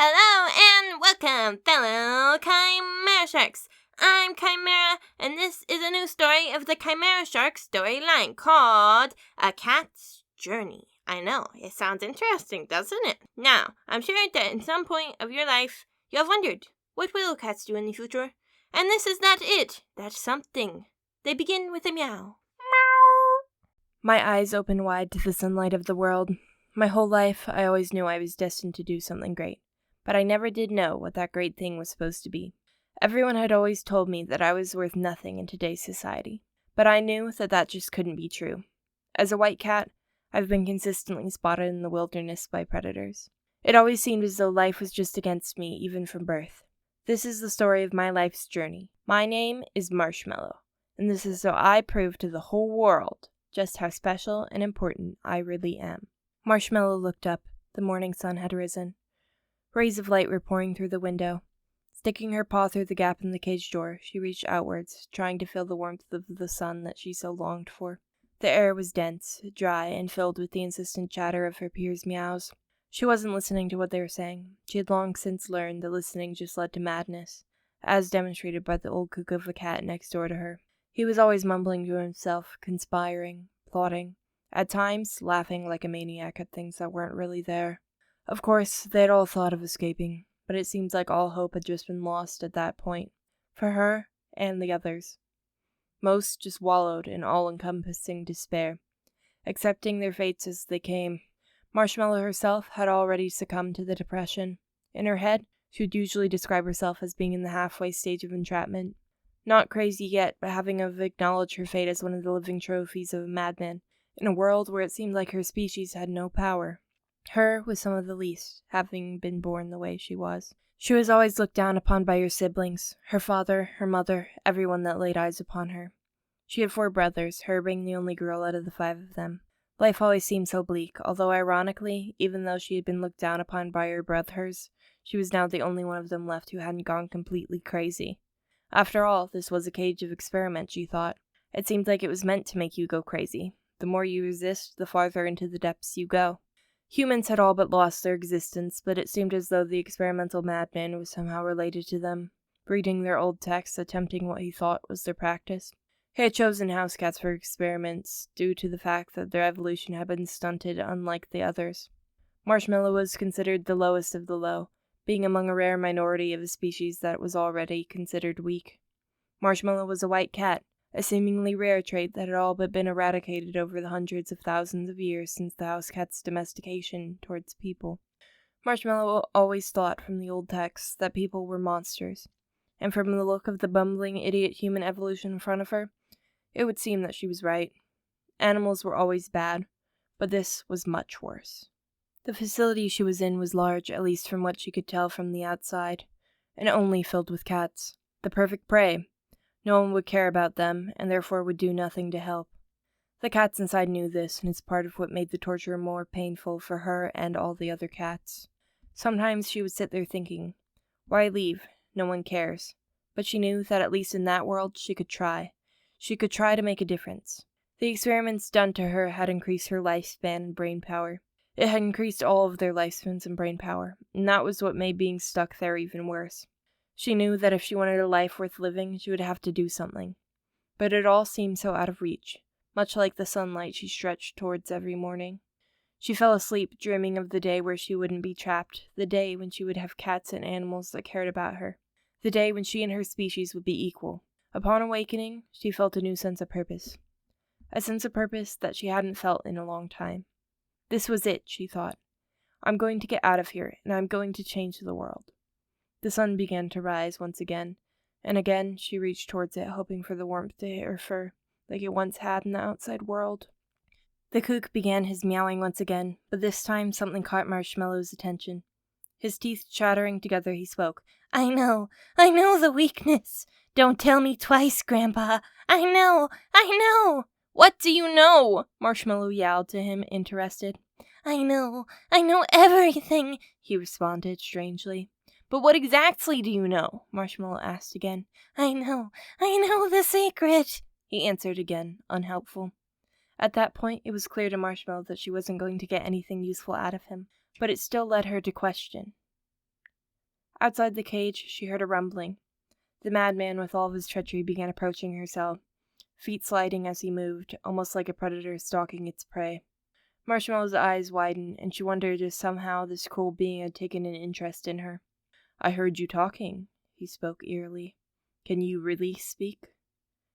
Hello and welcome, fellow Chimera Sharks. I'm Chimera, and this is a new story of the Chimera Shark storyline called A Cat's Journey. I know, it sounds interesting, doesn't it? Now, I'm sure that at some point of your life, you have wondered, what will cats do in the future? And this is not it. That's something. They begin with a meow. My eyes opened wide to the sunlight of the world. My whole life, I always knew I was destined to do something great. But I never did know what that great thing was supposed to be. Everyone had always told me that I was worth nothing in today's society. But I knew that that just couldn't be true. As a white cat, I've been consistently spotted in the wilderness by predators. It always seemed as though life was just against me, even from birth. This is the story of my life's journey. My name is Marshmallow, and this is so I prove to the whole world just how special and important I really am. Marshmallow looked up. The morning sun had risen. Rays of light were pouring through the window. Sticking her paw through the gap in the cage door, she reached outwards, trying to feel the warmth of the sun that she so longed for. The air was dense, dry, and filled with the insistent chatter of her peers' meows. She wasn't listening to what they were saying. She had long since learned that listening just led to madness, as demonstrated by the old cook of a cat next door to her. He was always mumbling to himself, conspiring, plotting, at times laughing like a maniac at things that weren't really there. Of course, they had all thought of escaping, but it seems like all hope had just been lost at that point, for her and the others. Most just wallowed in all-encompassing despair, accepting their fates as they came. Marshmallow herself had already succumbed to the depression. In her head, she would usually describe herself as being in the halfway stage of entrapment. Not crazy yet, but having acknowledged her fate as one of the living trophies of a madman, in a world where it seemed like her species had no power. Her was some of the least, having been born the way she was. She was always looked down upon by her siblings, her father, her mother, everyone that laid eyes upon her. She had 4 brothers, her being the only girl out of the 5 of them. Life always seemed so bleak, although ironically, even though she had been looked down upon by her brothers, she was now the only one of them left who hadn't gone completely crazy. After all, this was a cage of experiment, she thought. It seemed like it was meant to make you go crazy. The more you resist, the farther into the depths you go. Humans had all but lost their existence, but it seemed as though the experimental madman was somehow related to them, reading their old texts, attempting what he thought was their practice. He had chosen house cats for experiments, due to the fact that their evolution had been stunted unlike the others. Marshmallow was considered the lowest of the low, being among a rare minority of a species that was already considered weak. Marshmallow was a white cat, a seemingly rare trait that had all but been eradicated over the hundreds of thousands of years since the house cat's domestication towards people. Marshmallow always thought from the old texts that people were monsters, and from the look of the bumbling idiot human evolution in front of her, it would seem that she was right. Animals were always bad, but this was much worse. The facility she was in was large, at least from what she could tell from the outside, and only filled with cats. The perfect prey. No one would care about them, and therefore would do nothing to help. The cats inside knew this, and it's part of what made the torture more painful for her and all the other cats. Sometimes she would sit there thinking, why leave? No one cares. But she knew that at least in that world she could try. She could try to make a difference. The experiments done to her had increased her lifespan and brain power. It had increased all of their lifespans and brain power, and that was what made being stuck there even worse. She knew that if she wanted a life worth living, she would have to do something. But it all seemed so out of reach, much like the sunlight she stretched towards every morning. She fell asleep, dreaming of the day where she wouldn't be trapped, the day when she would have cats and animals that cared about her, the day when she and her species would be equal. Upon awakening, she felt a new sense of purpose. A sense of purpose that she hadn't felt in a long time. This was it, she thought. I'm going to get out of here, and I'm going to change the world. The sun began to rise once again, and again she reached towards it, hoping for the warmth to hit her fur, like it once had in the outside world. The cook began his meowing once again, but this time something caught Marshmallow's attention. His teeth chattering together, he spoke. I know the weakness. Don't tell me twice, Grandpa. I know. What do you know? Marshmallow yelled to him, interested. I know everything, he responded strangely. But what exactly do you know? Marshmallow asked again. I know the secret, he answered again, unhelpful. At that point, it was clear to Marshmallow that she wasn't going to get anything useful out of him, but it still led her to question. Outside the cage, she heard a rumbling. The madman with all of his treachery began approaching her cell, feet sliding as he moved, almost like a predator stalking its prey. Marshmallow's eyes widened, and she wondered if somehow this cruel being had taken an interest in her. "I heard you talking," he spoke eerily. "Can you really speak?"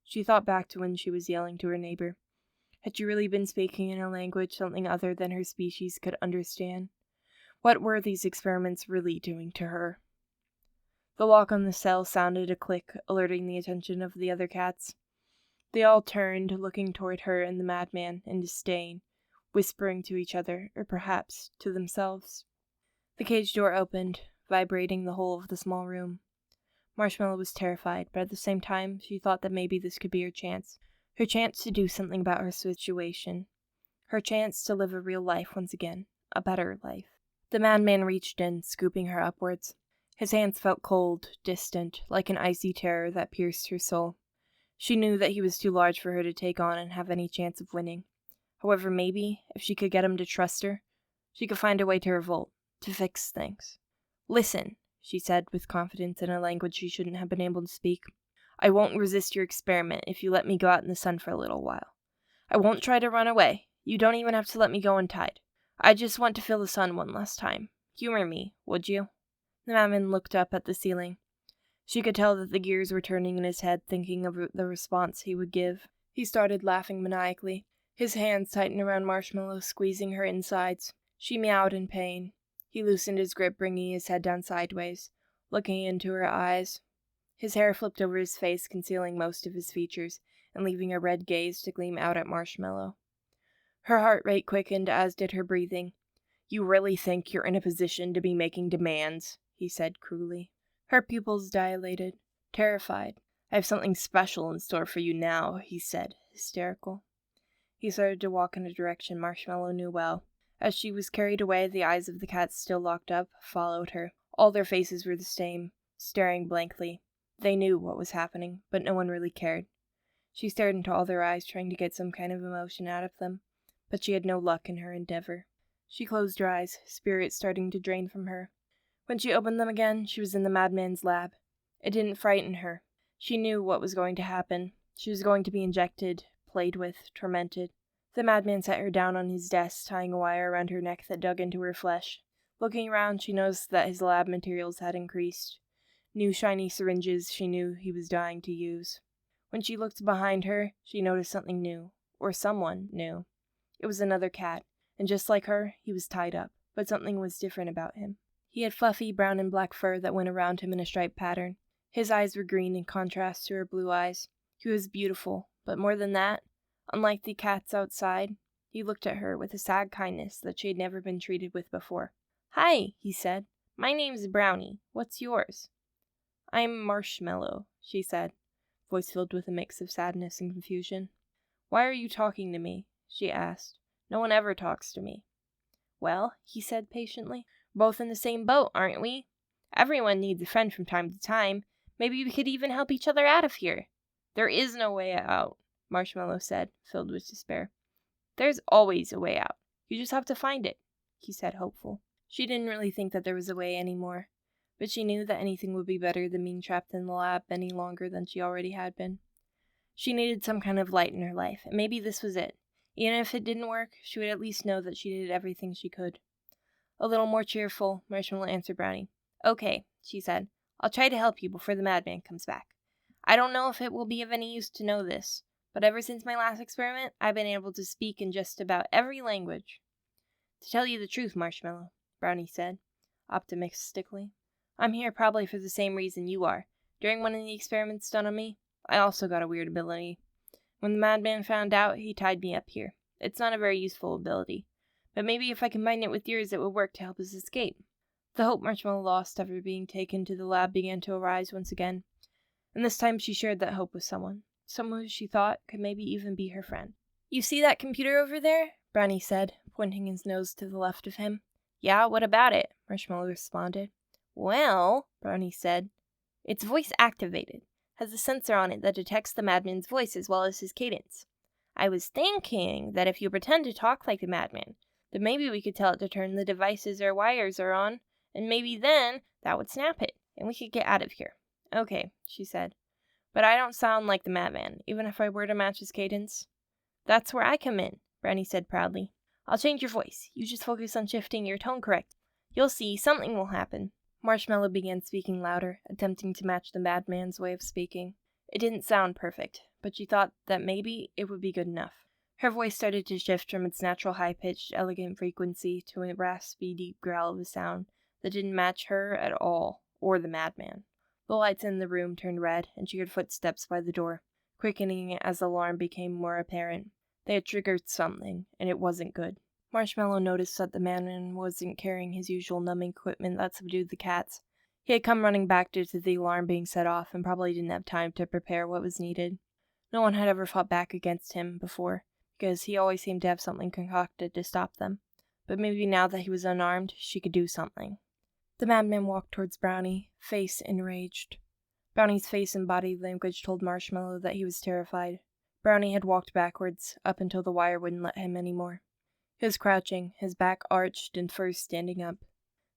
She thought back to when she was yelling to her neighbor. Had she really been speaking in a language something other than her species could understand? What were these experiments really doing to her? The lock on the cell sounded a click, alerting the attention of the other cats. They all turned, looking toward her and the madman in disdain, whispering to each other, or perhaps to themselves. The cage door opened, vibrating the whole of the small room. Marshmallow was terrified, but at the same time, she thought that maybe this could be her chance to do something about her situation, her chance to live a real life once again, a better life. The madman reached in, scooping her upwards. His hands felt cold, distant, like an icy terror that pierced her soul. She knew that he was too large for her to take on and have any chance of winning. However, maybe, if she could get him to trust her, she could find a way to revolt, to fix things. "Listen," she said with confidence in a language she shouldn't have been able to speak. "I won't resist your experiment if you let me go out in the sun for a little while. I won't try to run away. You don't even have to let me go untied. I just want to feel the sun one last time. Humor me, would you?" The madman looked up at the ceiling. She could tell that the gears were turning in his head, thinking of the response he would give. He started laughing maniacally. His hands tightened around Marshmallow, squeezing her insides. She meowed in pain. He loosened his grip, bringing his head down sideways, looking into her eyes. His hair flipped over his face, concealing most of his features, and leaving a red gaze to gleam out at Marshmallow. Her heart rate quickened, as did her breathing. "You really think you're in a position to be making demands?" he said cruelly. Her pupils dilated, terrified. "I have something special in store for you now," he said, hysterical. He started to walk in a direction Marshmallow knew well. As she was carried away, the eyes of the cats, still locked up, followed her. All their faces were the same, staring blankly. They knew what was happening, but no one really cared. She stared into all their eyes, trying to get some kind of emotion out of them, but she had no luck in her endeavor. She closed her eyes, spirit starting to drain from her. When she opened them again, she was in the madman's lab. It didn't frighten her. She knew what was going to happen. She was going to be injected, played with, tormented. The madman set her down on his desk, tying a wire around her neck that dug into her flesh. Looking around, she noticed that his lab materials had increased. New shiny syringes she knew he was dying to use. When she looked behind her, she noticed something new, or someone new. It was another cat, and just like her, he was tied up, but something was different about him. He had fluffy brown and black fur that went around him in a striped pattern. His eyes were green in contrast to her blue eyes. He was beautiful, but more than that, unlike the cats outside, he looked at her with a sad kindness that she had never been treated with before. "Hi," he said. "My name's Brownie. What's yours?" "I'm Marshmallow," she said, voice filled with a mix of sadness and confusion. "Why are you talking to me?" she asked. "No one ever talks to me." "Well," he said patiently, "we're both in the same boat, aren't we? Everyone needs a friend from time to time. Maybe we could even help each other out of here." "There is no way out," Marshmallow said, filled with despair. "There's always a way out. You just have to find it," he said, hopeful. She didn't really think that there was a way anymore, but she knew that anything would be better than being trapped in the lab any longer than she already had been. She needed some kind of light in her life, and maybe this was it. Even if it didn't work, she would at least know that she did everything she could. A little more cheerful, Marshmallow answered Brownie. "Okay," she said. "I'll try to help you before the madman comes back. I don't know if it will be of any use to know this, but ever since my last experiment, I've been able to speak in just about every language." "To tell you the truth, Marshmallow," Brownie said, optimistically, "I'm here probably for the same reason you are. During one of the experiments done on me, I also got a weird ability. When the madman found out, he tied me up here. It's not a very useful ability, but maybe if I combine it with yours, it would work to help us escape." The hope Marshmallow lost after being taken to the lab began to arise once again, and this time she shared that hope with someone who she thought could maybe even be her friend. "You see that computer over there?" Brownie said, pointing his nose to the left of him. "Yeah, what about it?" Marshmallow responded. "Well," Brownie said, "it's voice-activated. Has a sensor on it that detects the madman's voice as well as his cadence. I was thinking that if you pretend to talk like the madman, then maybe we could tell it to turn the devices or wires are on, and maybe then that would snap it, and we could get out of here. Okay, she said. But I don't sound like the madman, even if I were to match his cadence. That's where I come in, Brownie said proudly. I'll change your voice. You just focus on shifting your tone correct. You'll see, something will happen. Marshmallow began speaking louder, attempting to match the madman's way of speaking. It didn't sound perfect, but she thought that maybe it would be good enough. Her voice started to shift from its natural high-pitched, elegant frequency to a raspy, deep growl of a sound that didn't match her at all, or the madman. The lights in the room turned red, and she heard footsteps by the door, quickening as the alarm became more apparent. They had triggered something, and it wasn't good. Marshmallow noticed that the madman wasn't carrying his usual numbing equipment that subdued the cats. He had come running back due to the alarm being set off and probably didn't have time to prepare what was needed. No one had ever fought back against him before, because he always seemed to have something concocted to stop them. But maybe now that he was unarmed, she could do something. The madman walked towards Brownie, face enraged. Brownie's face and body language told Marshmallow that he was terrified. Brownie had walked backwards, up until the wire wouldn't let him anymore. He was crouching, his back arched and fur standing up.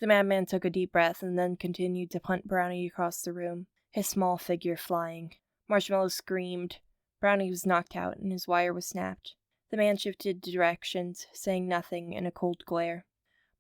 The madman took a deep breath and then continued to punt Brownie across the room, his small figure flying. Marshmallow screamed. Brownie was knocked out and his wire was snapped. The man shifted directions, saying nothing in a cold glare.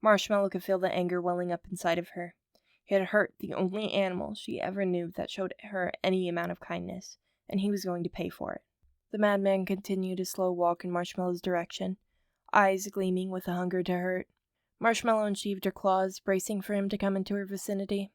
Marshmallow could feel the anger welling up inside of her. He had hurt the only animal she ever knew that showed her any amount of kindness, and he was going to pay for it. The madman continued a slow walk in Marshmallow's direction, eyes gleaming with a hunger to hurt. Marshmallow unsheathed her claws, bracing for him to come into her vicinity.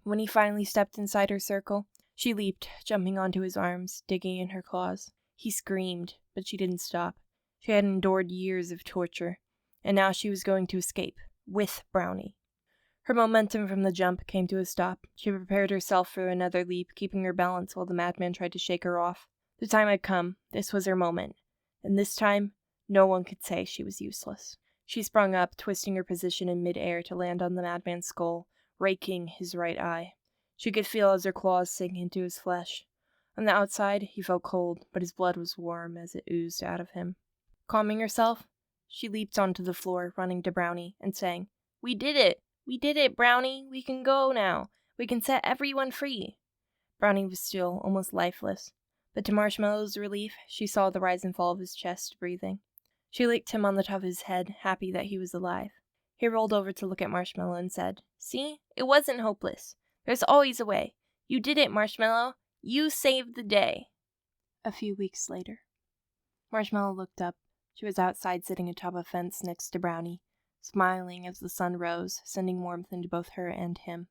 When he finally stepped inside her circle, she leaped, jumping onto his arms, digging in her claws. He screamed, but she didn't stop. She had endured years of torture, and now she was going to escape, with Brownie. Her momentum from the jump came to a stop. She prepared herself for another leap, keeping her balance while the madman tried to shake her off. The time had come. This was her moment. And this time, no one could say she was useless. She sprung up, twisting her position in mid-air to land on the madman's skull, raking his right eye. She could feel as her claws sank into his flesh. On the outside, he felt cold, but his blood was warm as it oozed out of him. Calming herself, she leaped onto the floor, running to Brownie, and saying, "We did it! We did it, Brownie! We can go now! We can set everyone free!" Brownie was still, almost lifeless, but to Marshmallow's relief, she saw the rise and fall of his chest, breathing. She licked him on the top of his head, happy that he was alive. He rolled over to look at Marshmallow and said, "See? It wasn't hopeless. There's always a way. You did it, Marshmallow. You saved the day." A few weeks later. Marshmallow looked up. She was outside sitting atop a fence next to Brownie, smiling as the sun rose, sending warmth into both her and him.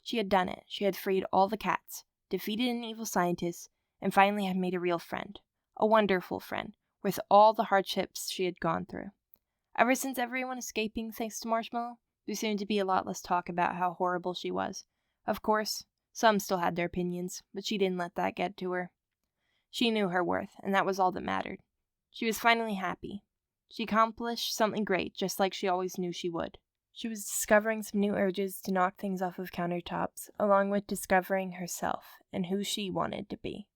She had done it. She had freed all the cats, defeated an evil scientist, and finally had made a real friend. A wonderful friend, with all the hardships she had gone through. Ever since everyone escaping thanks to Marshmallow, there seemed to be a lot less talk about how horrible she was. Of course, some still had their opinions, but she didn't let that get to her. She knew her worth, and that was all that mattered. She was finally happy. She accomplished something great, just like she always knew she would. She was discovering some new urges to knock things off of countertops, along with discovering herself and who she wanted to be.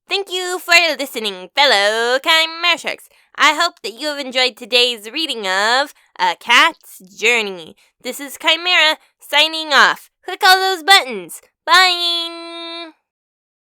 Thank you for listening, fellow Chimera Sharks. I hope that you have enjoyed today's reading of A Cat's Journey. This is Chimera signing off. Click all those buttons. Bye!